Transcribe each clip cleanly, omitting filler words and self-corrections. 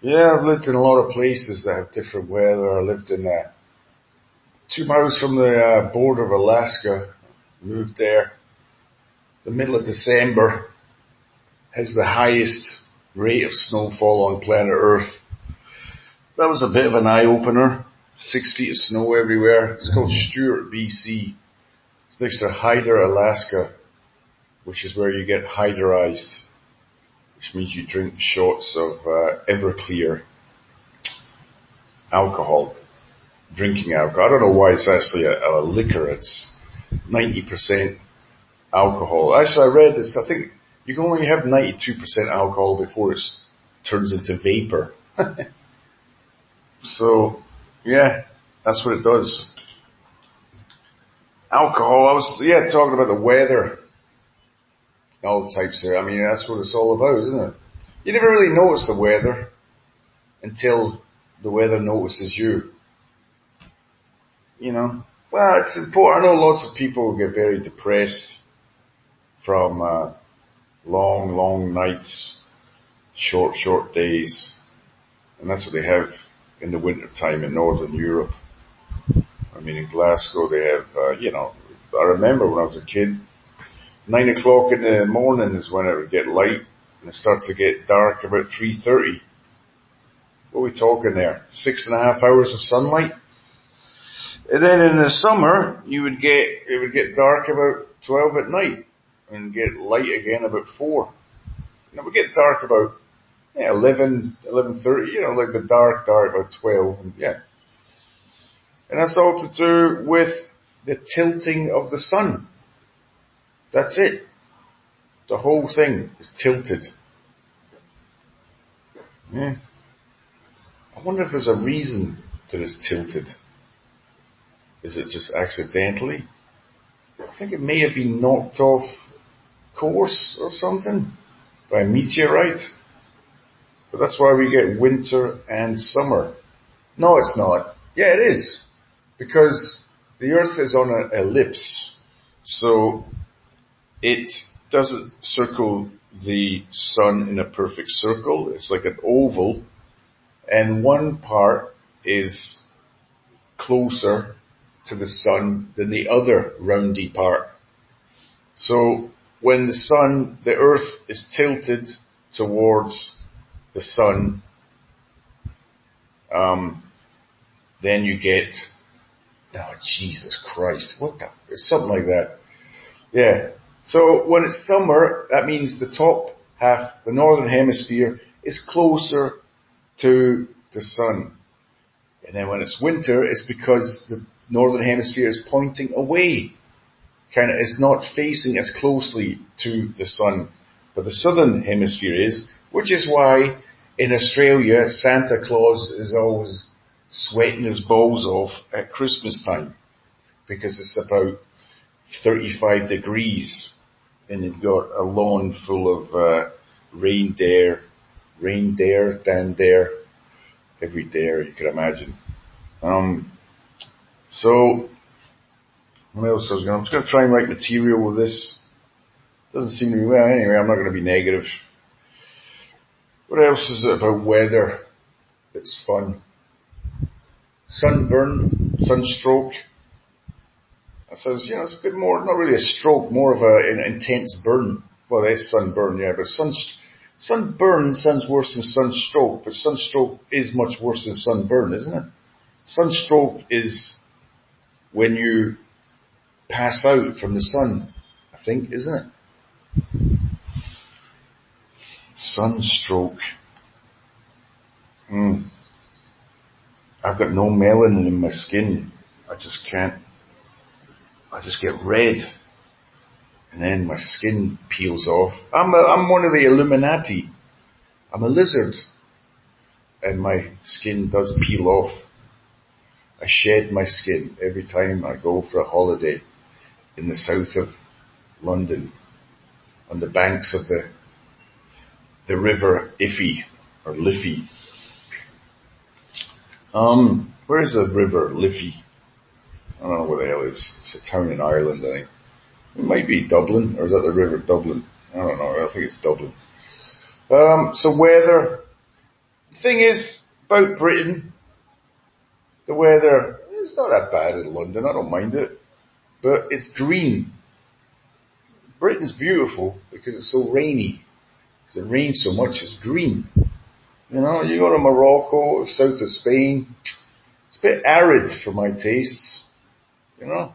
Yeah, I've lived in a lot of places that have different weather. I lived in 2 miles from the border of Alaska. Moved there. The middle of December has the highest rate of snowfall on planet Earth. That was a bit of an eye-opener. 6 feet of snow everywhere. It's called Stewart, BC. It's next to Hyder, Alaska, which is where you get hyderized, which means you drink shots of Everclear alcohol, drinking alcohol. I don't know why it's actually a liquor. It's 90% alcohol. Actually, I read this. I think you can only have 92% alcohol before it turns into vapor. So, yeah, that's what it does. Alcohol. I was, talking about the weather. All types there. I mean, that's what it's all about, isn't it? You never really notice the weather until the weather notices you. You know? Well, it's important. I know lots of people get very depressed from long nights, short days. And that's what they have in the winter time in Northern Europe. I mean, in Glasgow they have, I remember when I was a kid, 9 o'clock in the morning is when it would get light, and it starts to get dark about 3:30. What are we talking there? 6.5 hours of sunlight? And then in the summer, it would get dark about 12 at night, and get light again about 4. And it would get dark about 11:30, like the dark about 12, and And that's all to do with the tilting of the sun. That's it. The whole thing is tilted. Yeah. I wonder if there's a reason that it's tilted. Is it just accidentally? I think it may have been knocked off course or something by a meteorite. But that's why we get winter and summer. No, it's not. Yeah, it is. Because the Earth is on an ellipse. So it doesn't circle the sun in a perfect circle. It's like an oval. And one part is closer to the sun than the other roundy part. So when the Earth is tilted towards the sun, then you get, oh Jesus Christ, it's something like that. Yeah. So when it's summer, that means the top half, the northern hemisphere, is closer to the sun. And then when it's winter, it's because the northern hemisphere is pointing away. It's not facing as closely to the sun. But the southern hemisphere is, which is why in Australia, Santa Claus is always sweating his balls off at Christmas time. Because it's about 35 degrees. And you've got a lawn full of reindeer down there. Every dare you could imagine. So, what else I'm just going to try and write material with this. Doesn't seem to be, well, anyway, I'm not going to be negative. What else is it about weather that's fun? Sunburn, sunstroke. That says, it's a bit more, not really a stroke, more of an intense burn. Well, that's sunburn, yeah, but sunburn sounds worse than sunstroke, but sunstroke is much worse than sunburn, isn't it? Sunstroke is when you pass out from the sun, I think, isn't it? Sunstroke. I've got no melanin in my skin. I just get red. And then my skin peels off. I'm one of the Illuminati. I'm a lizard. And my skin does peel off. I shed my skin every time I go for a holiday in the south of London, on the banks of the river Iffy, or Liffey. Where is the river Liffey? I don't know where the hell it is. It's a town in Ireland, I think. It might be Dublin, or is that the River Dublin? I don't know, I think it's Dublin. So weather, The thing is, about Britain, the weather, it's not that bad in London, I don't mind it. But it's green. Britain's beautiful because it's so rainy. Because it rains so much, it's green. You know, you go to Morocco, south of Spain, it's a bit arid for my tastes. You know,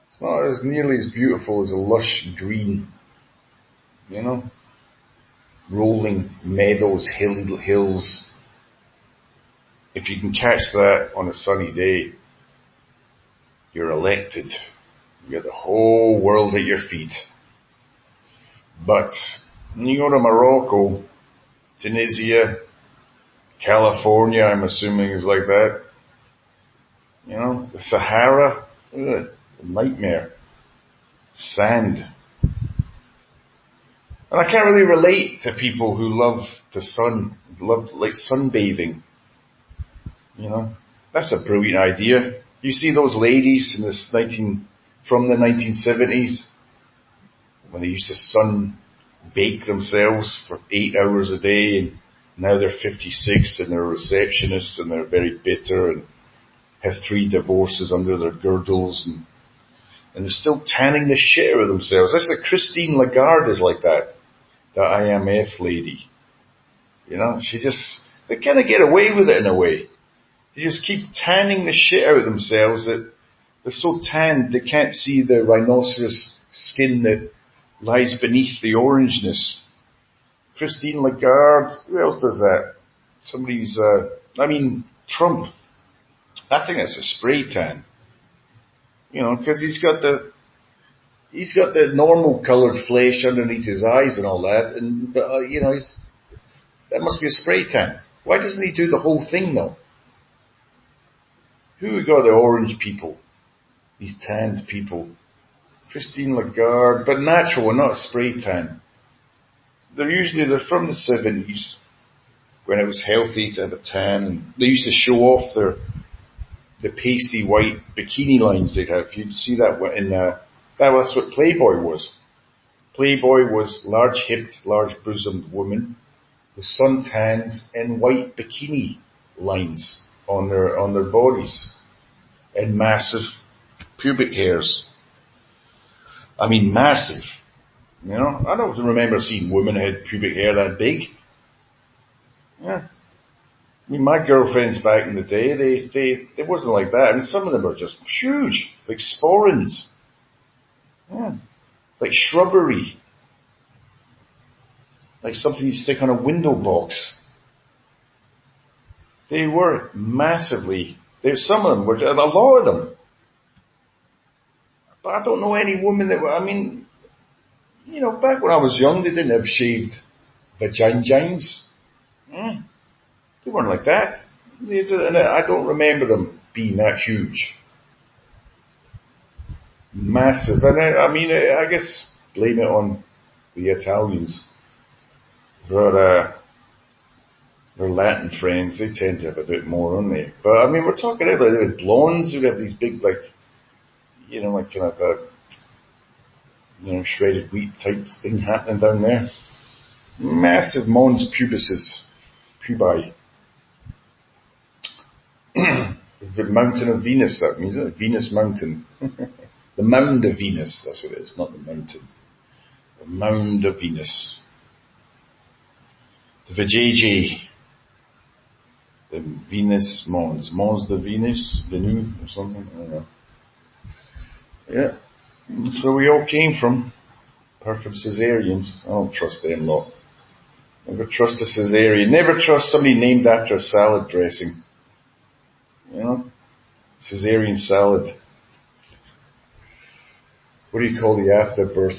it's not as nearly as beautiful as a lush green, you know, rolling meadows, hills. If you can catch that on a sunny day, you're elected. You got the whole world at your feet. But when you go to Morocco, Tunisia, California, I'm assuming is like that. You know, the Sahara, ugh, a nightmare. Sand. And I can't really relate to people who love the sun, love like sunbathing. You know, that's a brilliant idea. You see those ladies in from the 1970s when they used to sun bake themselves for 8 hours a day, and now they're 56 and they're receptionists and they're very bitter and have 3 divorces under their girdles and they're still tanning the shit out of themselves. That's like Christine Lagarde is like that IMF lady. You know, they kind of get away with it in a way. They just keep tanning the shit out of themselves that they're so tanned they can't see the rhinoceros skin that lies beneath the orangeness. Christine Lagarde, who else does that? Trump. I think that's a spray tan. You know, because he's got the normal coloured flesh underneath his eyes and all that, that must be a spray tan. Why doesn't he do the whole thing though? Who got the orange people? These tanned people. Christine Lagarde, but natural and not a spray tan. They're from the 70s, when it was healthy to have a tan, and they used to show off the pasty white bikini lines they'd have. You'd see that that's what Playboy was. Playboy was large-hipped, large-bosomed women with suntans and white bikini lines on their bodies and massive pubic hairs. I mean, massive. You know, I don't remember seeing women who had pubic hair that big. Yeah. I mean, my girlfriends back in the day, they wasn't like that. I mean, some of them were just huge, like sporins. Yeah. Like shrubbery. Like something you stick on a window box. They were massively, some of them were, a lot of them. But I don't know any woman back when I was young, they didn't have shaved vaginas. They weren't like that. And I don't remember them being that huge. Massive. And I guess blame it on the Italians. But their Latin friends, they tend to have a bit more, don't they? But we're talking about blondes who have these big, shredded wheat type thing happening down there. Massive mons pubi. The mountain of Venus, that means, it? Venus mountain. The mound of Venus, that's what it is, not the mountain. The mound of Venus. The vajayjay. The Venus Mons. Mons de Venus, Venu, or something, I don't know. Yeah, that's where we all came from. Apart from Caesareans. I don't trust them lot. Never trust a Caesarean. Never trust somebody named after a salad dressing. You know? Caesarean salad. What do you call the afterbirth?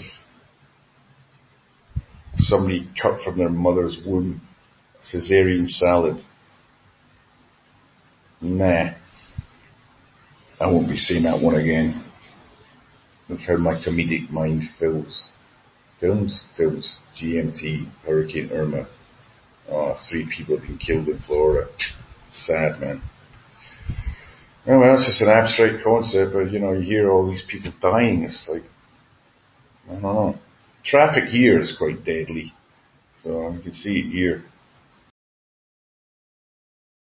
Somebody cut from their mother's womb. Caesarean salad. Nah. I won't be saying that one again. That's how my comedic mind fills. Films? GMT, Hurricane Irma. 3 people have been killed in Florida. Sad, man. Oh, well, it's just an abstract concept, but you hear all these people dying. It's like, I don't know. Traffic here is quite deadly. So you can see it here.